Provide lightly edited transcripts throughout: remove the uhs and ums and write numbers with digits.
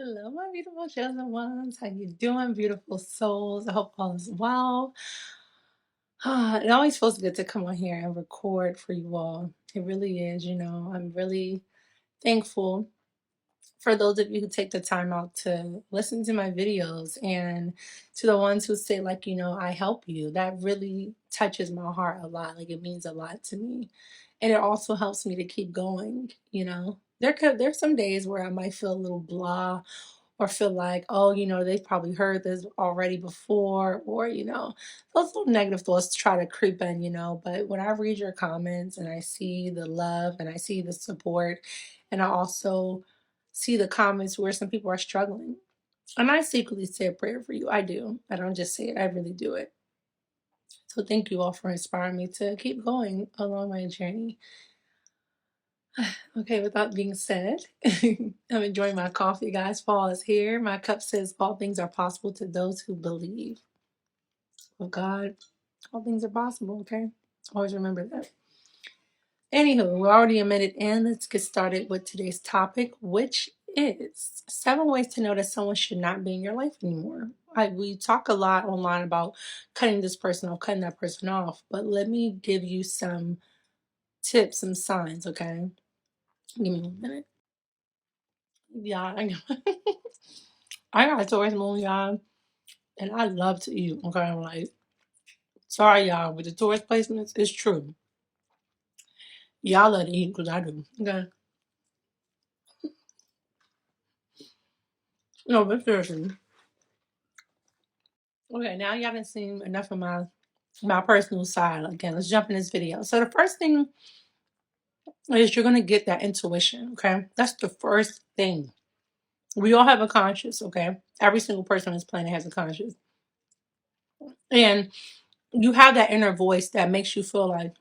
Hello, my beautiful chosen ones. How you doing, beautiful souls? I hope all is well. It always feels good to come on here and record for you all. It really is. I'm really thankful for those of you who take the time out to listen to my videos and to the ones who say, like, I help you. That really touches my heart a lot. Like, it means a lot to me. And it also helps me to keep going. There's some days where I might feel a little blah or feel like, oh, they've probably heard this already before, or, those little negative thoughts try to creep in. But when I read your comments and I see the love and I see the support, and I also see the comments where some people are struggling, and I secretly say a prayer for you. I do. I don't just say it, I really do it. So thank you all for inspiring me to keep going along my journey. Okay, with that being said, I'm enjoying my coffee, guys. Fall is here. My cup says all things are possible to those who believe. With God, all things are possible, okay? Always remember that. Anywho, we're already a minute in. Let's get started with today's topic, which is 7 ways to know that someone should not be in your life anymore. We talk a lot online about cutting this person off, cutting that person off, but let me give you some tips, some signs, okay? Give me 1 minute. Yeah, I know. I got a Taurus moon, y'all, and I love to eat. Okay, I'm like, sorry, y'all, with the Taurus placements, it's true. Y'all love to eat because I do. Okay, no, but seriously. Okay, now y'all done seen enough of my personal side. Again, let's jump in this video. So the first thing is you're gonna get that intuition. Okay, that's the first thing. We all have a conscience. Okay, every single person on this planet has a conscience, and you have that inner voice that makes you feel like,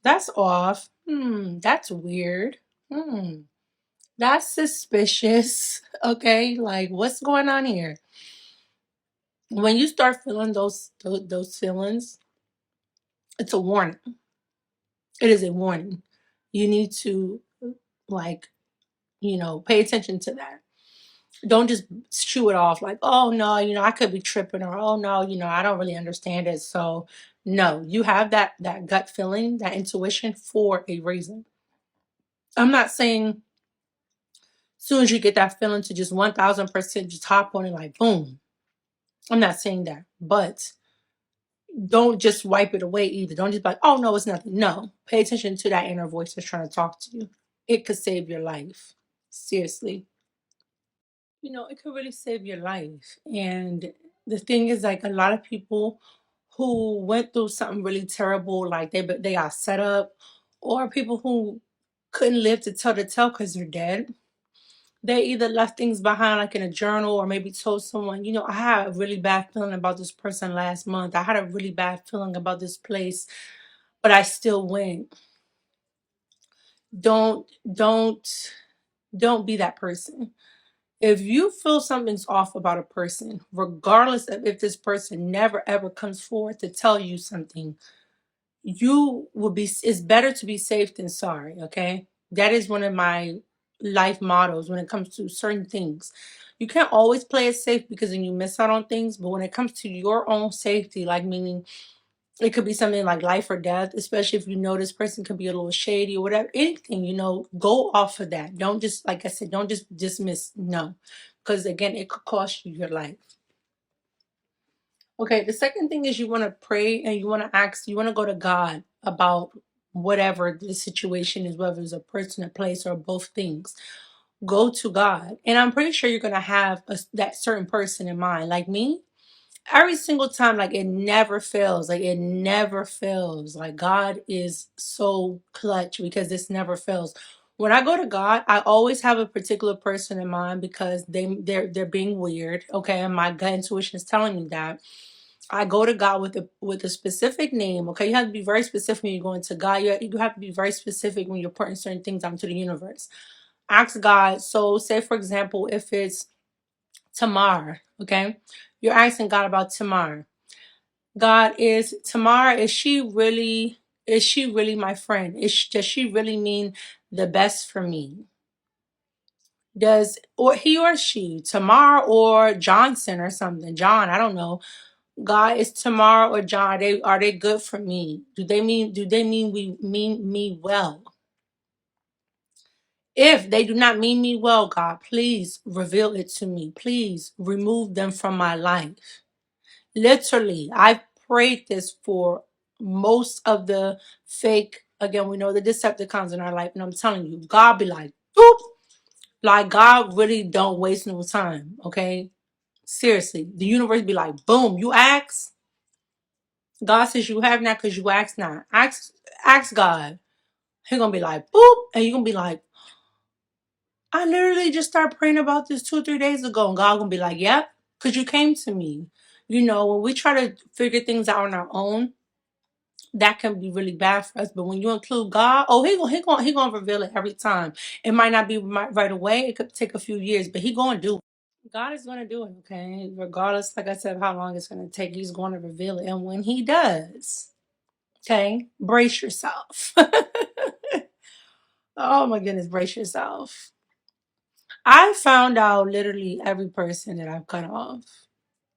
that's off. That's weird. Hmm, that's suspicious. Okay, like what's going on here? When you start feeling those feelings, it's a warning. It is a warning. You need to, like, pay attention to that. Don't just shoo it off like, oh no, I could be tripping, or oh no, I don't really understand it. So no, you have that gut feeling, that intuition for a reason. I'm not saying soon as you get that feeling to just 1000% just hop on it like boom. I'm not saying that. But don't just wipe it away either. Don't just be like, oh no, it's nothing. No. Pay attention to that inner voice that's trying to talk to you. It could save your life. Seriously. It could really save your life. And the thing is, like, a lot of people who went through something really terrible, like they got set up, or people who couldn't live to tell the tale because they're dead. They either left things behind, like in a journal, or maybe told someone, I had a really bad feeling about this person last month. I had a really bad feeling about this place, but I still went. Don't, don't, don't be that person. If you feel something's off about a person, regardless of if this person never ever comes forward to tell you something, it's better to be safe than sorry, okay? That is one of my life mottos when it comes to certain things. You can't always play it safe because then you miss out on things, but when it comes to your own safety, like meaning it could be something like life or death, especially if you know this person could be a little shady or whatever, anything, go off of that. Don't just, like I said, don't just dismiss, no. Because again, it could cost you your life. Okay, the second thing is you want to pray and you want to ask, you want to go to God about whatever the situation is, whether it's a person, a place, or both things. Go to God. And I'm pretty sure you're going to have that certain person in mind. Like me, every single time, like, it never fails. Like, it never fails. Like, God is so clutch because this never fails. When I go to God, I always have a particular person in mind because they're being weird. Okay, and my gut intuition is telling me that. I go to God with a specific name. Okay, you have to be very specific when you're going to God. You have to be very specific when you're putting certain things out into the universe. Ask God. So, say for example, if it's Tamar, okay, you're asking God about Tamar. God, is Tamara, is she really my friend? Does she really mean the best for me? Does or he or she, Tamar or Johnson or something, John, I don't know. God is Tamar or John. Are they good for me? Do they mean we mean me well? If they do not mean me well, God, please reveal it to me. Please remove them from my life. Literally, I've prayed this for most of the fake, again, we know the Decepticons in our life, and I'm telling you, God be like, boop, like God really don't waste no time, okay? Seriously, the universe be like, boom, you ask. God says you have not because you ask not. Ask God. He gonna be like, boop, and you gonna be like, I literally just started praying about this 2 or 3 days ago, and God gonna be like, yep, because you came to me. When we try to figure things out on our own, that can be really bad for us. But when you include God, oh, he gonna reveal it every time. It might not be right away. It could take a few years, but he gonna do it. God is gonna do it, okay? Regardless, like I said, of how long it's gonna take, he's gonna reveal it. And when he does, okay, brace yourself. Oh my goodness, brace yourself. I found out literally every person that I've cut off,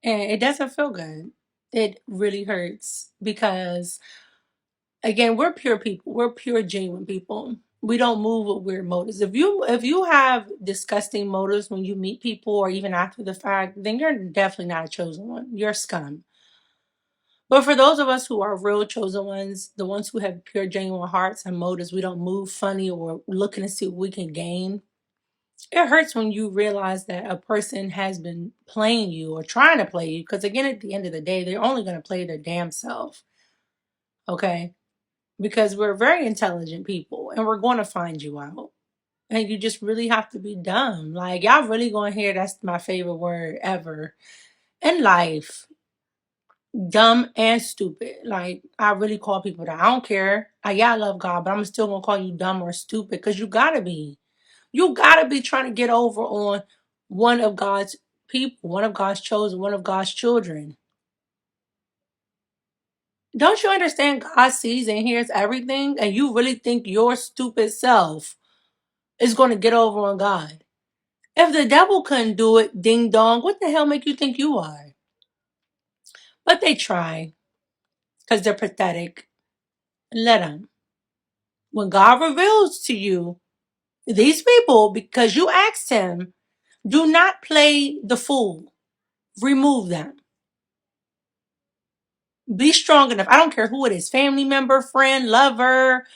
and it doesn't feel good. It really hurts because, again, we're pure people. We're pure, genuine people. We don't move with weird motives. If you have disgusting motives when you meet people or even after the fact, then you're definitely not a chosen one. You're scum. But for those of us who are real chosen ones, the ones who have pure, genuine hearts and motives, we don't move funny or looking to see what we can gain. It hurts when you realize that a person has been playing you or trying to play you. Because again, at the end of the day, they're only going to play their damn self. Okay? Because we're very intelligent people and we're going to find you out. And you just really have to be dumb. Like, y'all really going to hear that's my favorite word ever in life. Dumb and stupid. Like, I really call people that. I don't care. Yeah, I love God, but I'm still going to call you dumb or stupid because you got to be. You gotta be trying to get over on one of God's people, one of God's chosen, one of God's children. Don't you understand God sees and hears everything? And you really think your stupid self is going to get over on God? If the devil couldn't do it, ding dong, what the hell make you think you are? But they try because they're pathetic. Let them. When God reveals to you these people, because you asked him, do not play the fool. Remove them. Be strong enough. I don't care who it is, family member, friend, lover,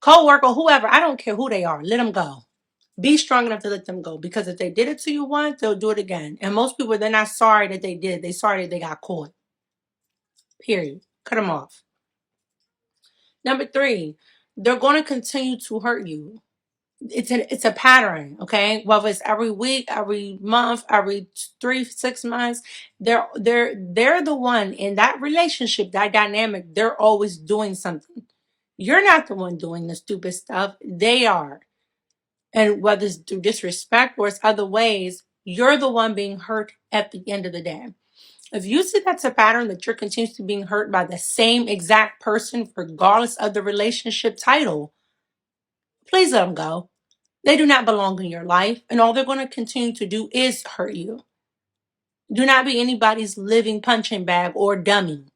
co-worker, whoever. I don't care who they are. Let them go. Be strong enough to let them go. Because if they did it to you once, they'll do it again. And most people, they're not sorry that they did. They're sorry that they got caught. Period. Cut them off. Number 3, they're going to continue to hurt you. It's a pattern, okay? Whether it's every week, every month, every 3 6 months, they're the one in that relationship, that dynamic. They're always doing something. You're not the one doing the stupid stuff. They are, and whether it's through disrespect or it's other ways, you're the one being hurt at the end of the day. If you see that's a pattern that you're continuously being hurt by the same exact person, regardless of the relationship title, please let them go. They do not belong in your life, and all they're going to continue to do is hurt you. Do not be anybody's living punching bag or dummy,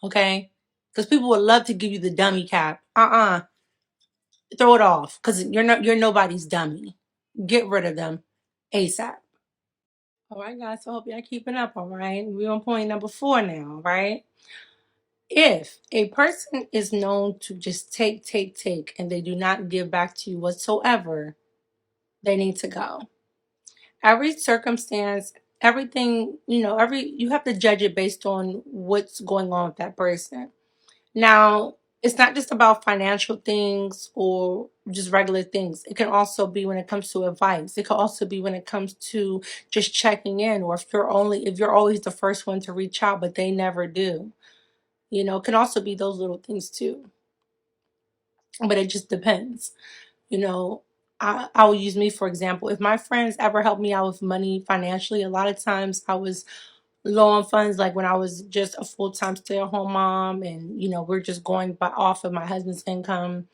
okay? Because people would love to give you the dummy cap. Throw it off, because you're nobody's dummy. Get rid of them ASAP. All right, guys. So I hope y'all keeping up. All right, we're on point number 4 now. Right? If a person is known to just take, and they do not give back to you whatsoever, they need to go. Every circumstance, everything, you have to judge it based on what's going on with that person. Now, it's not just about financial things or just regular things. It can also be when it comes to advice. It could also be when it comes to just checking in, or if you're always the first one to reach out but they never do. It can also be those little things too. But it just depends. You know, I will use me for example. If my friends ever helped me out with money financially, a lot of times I was low on funds, like when I was just a full-time stay-at-home mom, and we're just going by off of my husband's income.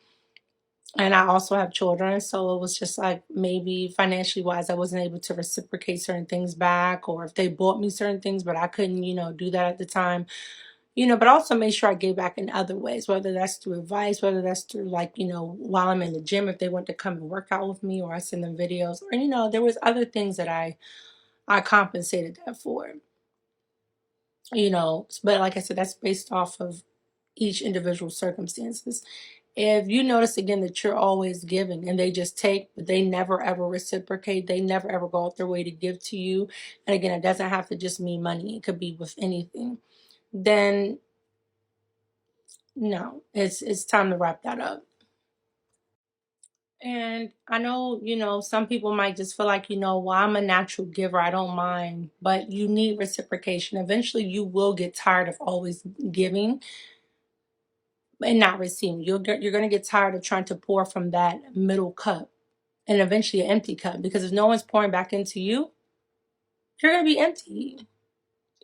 And I also have children, so it was just like maybe financially wise, I wasn't able to reciprocate certain things back, or if they bought me certain things, but I couldn't, do that at the time. But also make sure I gave back in other ways, whether that's through advice, whether that's through like, while I'm in the gym, if they want to come and work out with me, or I send them videos, or there was other things that I compensated that for, but like I said, that's based off of each individual circumstances. If you notice again that you're always giving and they just take, but they never ever reciprocate, they never ever go out their way to give to you. And again, it doesn't have to just mean money, it could be with anything. Then no, it's time to wrap that up. And I know, some people might just feel like, well, I'm a natural giver, I don't mind, but you need reciprocation. Eventually you will get tired of always giving and not receiving. You're going to get tired of trying to pour from that middle cup and eventually an empty cup, because if no one's pouring back into you, you're going to be empty.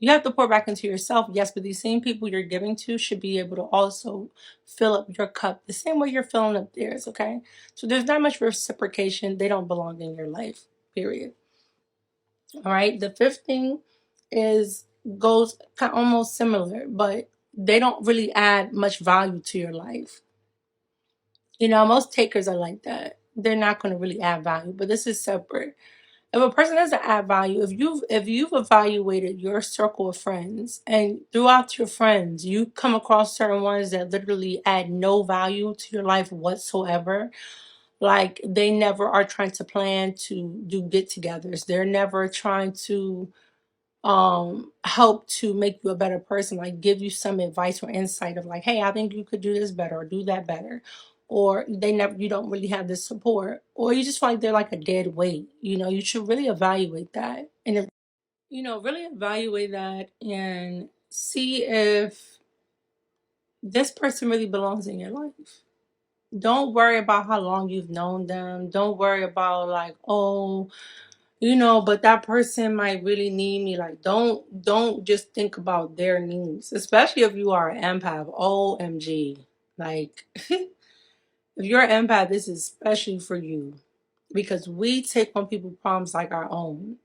You have to pour back into yourself, yes, but these same people you're giving to should be able to also fill up your cup the same way you're filling up theirs, okay? So there's not much reciprocation. They don't belong in your life, period. All right. The fifth thing is goes almost similar, but they don't really add much value to your life. Most takers are like that. They're not going to really add value, but this is separate. If a person doesn't add value, if you've evaluated your circle of friends, and throughout your friends you come across certain ones that literally add no value to your life whatsoever, like they never are trying to plan to do get-togethers, they're never trying to help to make you a better person, like give you some advice or insight of like, hey, I think you could do this better or do that better, or you don't really have the support, or you just feel like they're like a dead weight, you should really evaluate that. And if, really evaluate that and see if this person really belongs in your life. Don't worry about how long you've known them. Don't worry about like, oh, but that person might really need me. Like, don't just think about their needs, especially if you are an empath. OMG. Like, if you're an empath, this is especially for you, because we take on people's problems like our own.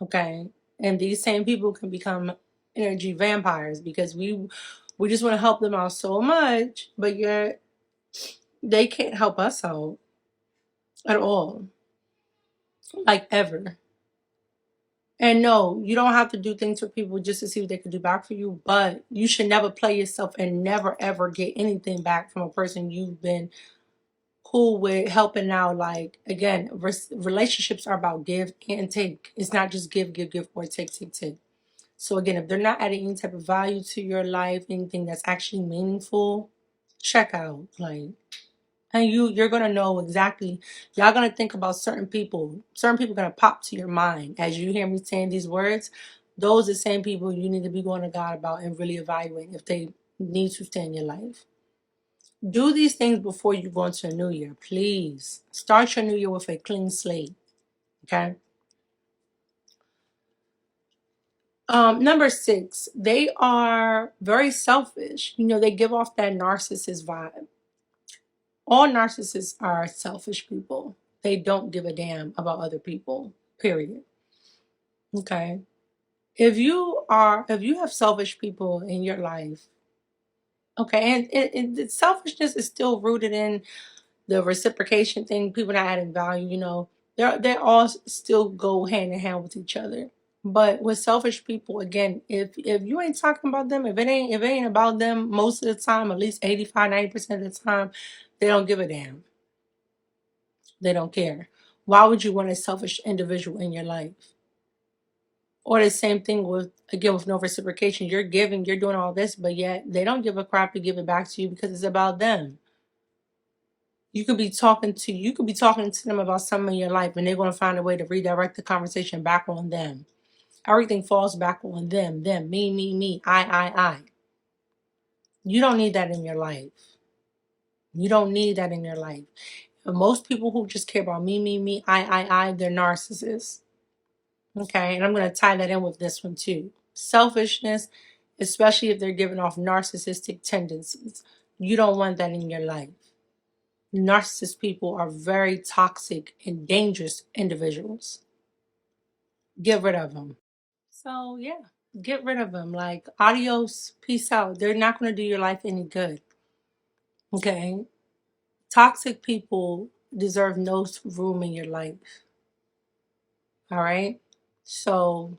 Okay. And these same people can become energy vampires because we just want to help them out so much, but yet they can't help us out at all. Like ever. And no, you don't have to do things for people just to see what they can do back for you, but you should never play yourself and never ever get anything back from a person you've been cool with, helping out. Like, again, relationships are about give and take. It's not just give, give, give, or take, take, take. So again, if they're not adding any type of value to your life, anything that's actually meaningful, check out. Like, and you're gonna know exactly. Y'all gonna think about certain people. Certain people gonna pop to your mind as you hear me saying these words. Those are the same people you need to be going to God about and really evaluating if they need to stay in your life. Do these things before you go into a new year, please. Start your new year with a clean slate. Okay. Number 6, they are very selfish. They give off that narcissist vibe. All narcissists are selfish people. They don't give a damn about other people, period. Okay. If you have selfish people in your life, okay, and the selfishness is still rooted in the reciprocation thing, people not adding value, they all still go hand in hand with each other. But with selfish people, again, if you ain't talking about them, if it ain't about them most of the time, at least 85-90% of the time, they don't give a damn. They don't care. Why would you want a selfish individual in your life? Or the same thing with, again, with no reciprocation. You're giving, you're doing all this, but yet they don't give a crap to give it back to you because it's about them. You could be talking to them about something in your life, and they're going to find a way to redirect the conversation back on them. Everything falls back on them, me, I. You don't need that in your life. You don't need that in your life. And most people who just care about me, I, they're narcissists. Okay, and I'm going to tie that in with this one too. Selfishness, especially if they're giving off narcissistic tendencies. You don't want that in your life. Narcissist people are very toxic and dangerous individuals. Get rid of them. So, yeah, get rid of them. Like, adios, peace out. They're not going to do your life any good. Okay? Toxic people deserve no room in your life. All right? So,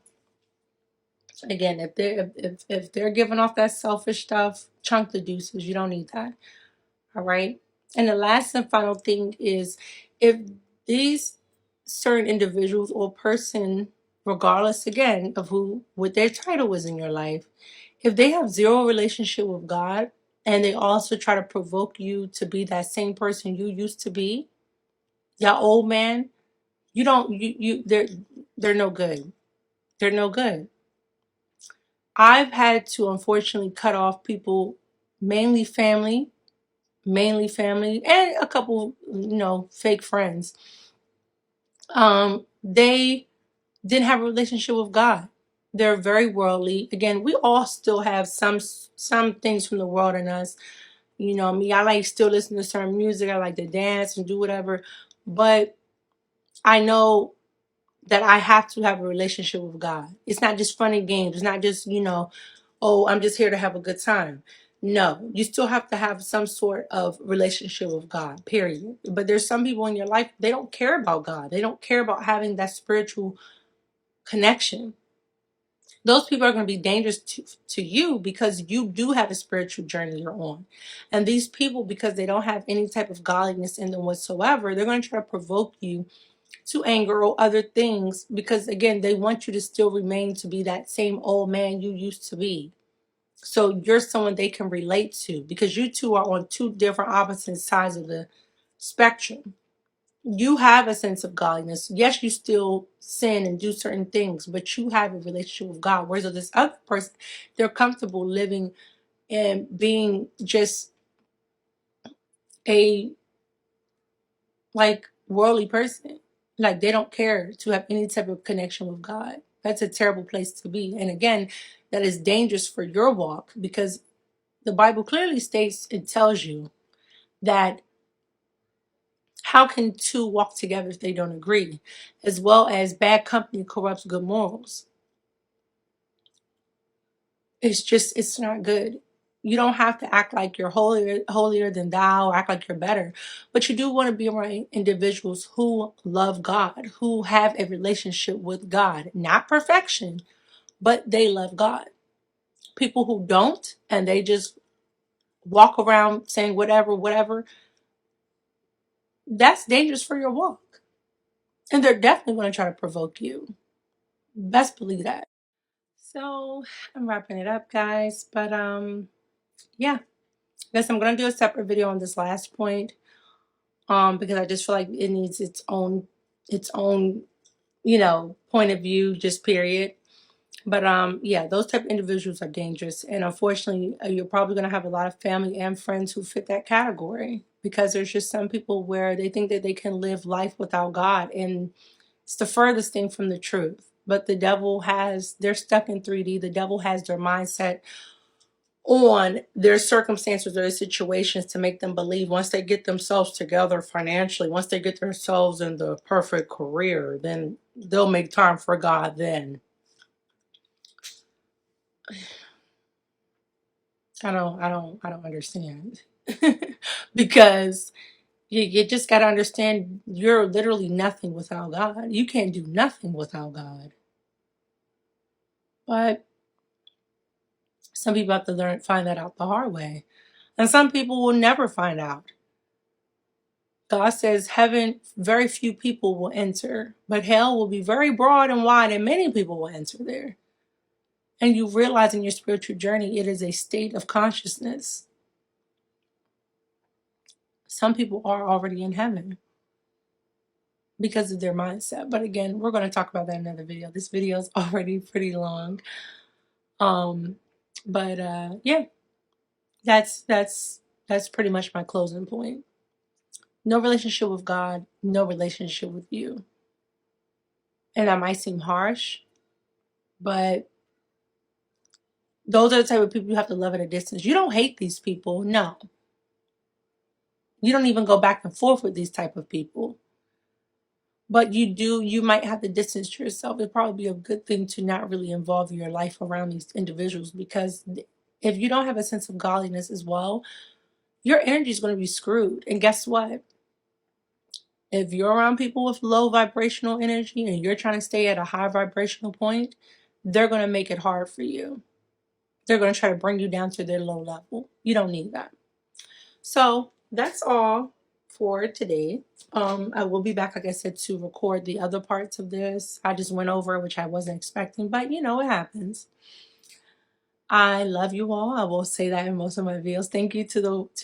again, if they're giving off that selfish stuff, chunk the deuces. You don't need that. All right. And the last and final thing is, if these certain individuals or person, regardless again of who, what their title is in your life, if they have zero relationship with God and they also try to provoke you to be that same person you used to be, your old man, you don't, you, they're no good. They're no good. I've had to unfortunately cut off people, mainly family, and a couple, fake friends. They didn't have a relationship with God. They're very worldly. Again, we all still have some things from the world in us. You know me, I like still listen to certain music. I like to dance and do whatever. But I know that I have to have a relationship with God. It's not just fun and games. It's not just, oh, I'm just here to have a good time. No, you still have to have some sort of relationship with God, period. But there's some people in your life, they don't care about God. They don't care about having that spiritual connection. Those people are going to be dangerous to you because you do have a spiritual journey you're on. And these people, because they don't have any type of godliness in them whatsoever, they're going to try to provoke you to anger or other things because, again, they want you to still remain to be that same old man you used to be. So you're someone they can relate to because you two are on two different opposite sides of the spectrum. You have a sense of godliness. Yes, you still sin and do certain things, but you have a relationship with God. Whereas this other person, they're comfortable living and being just a worldly person. Like they don't care to have any type of connection with God. That's a terrible place to be. And again, that is dangerous for your walk because the Bible clearly states, it tells you that how can two walk together if they don't agree? As well as bad company corrupts good morals. It's not good. You don't have to act like you're holier than thou, or act like you're better. But you do want to be around individuals who love God, who have a relationship with God. Not perfection, but they love God. People who don't and they just walk around saying whatever, that's dangerous for your walk. And they're definitely going to try to provoke you. Best believe that. So I'm wrapping it up, guys. But yeah. Guess I'm gonna do a separate video on this last point. Because I just feel like it needs its own, point of view, just period. But yeah, those type of individuals are dangerous. And unfortunately, you're probably gonna have a lot of family and friends who fit that category. Because there's just some people where they think that they can live life without God. And it's the furthest thing from the truth. But they're stuck in 3D. The devil has their mindset on their circumstances or their situations to make them believe once they get themselves together financially, once they get themselves in the perfect career, then they'll make time for God then. I don't understand. Because you just got to understand you're literally nothing without God. You can't do nothing without God. But some people have to find that out the hard way. And some people will never find out. God says heaven, very few people will enter, but hell will be very broad and wide, and many people will enter there. And you realize in your spiritual journey, it is a state of consciousness. Some people are already in heaven because of their mindset. But again, we're going to talk about that in another video. This video is already pretty long. But yeah, that's pretty much my closing point. No relationship with God, no relationship with you. And that might seem harsh, but those are the type of people you have to love at a distance. You don't hate these people. No. You don't even go back and forth with these type of people. But you might have to distance yourself. It'd probably be a good thing to not really involve your life around these individuals, because if you don't have a sense of godliness as well, your energy is going to be screwed. And guess what? If you're around people with low vibrational energy and you're trying to stay at a high vibrational point, they're going to make it hard for you. They're going to try to bring you down to their low level. You don't need that. So that's all for today. I will be back, like I said, to record the other parts of this. I just went over, which I wasn't expecting, but you know, it happens. I love you all. I will say that in most of my videos. Thank you to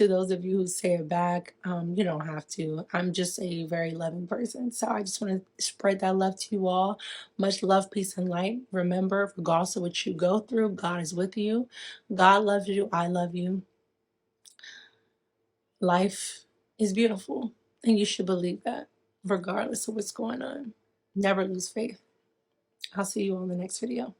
those of you who say it back. You don't have to. I'm just a very loving person. So I just want to spread that love to you all. Much love, peace, and light. Remember, regardless of what you go through, God is with you. God loves you. I love you. Life is beautiful, and you should believe that, regardless of what's going on. Never lose faith. I'll see you on the next video.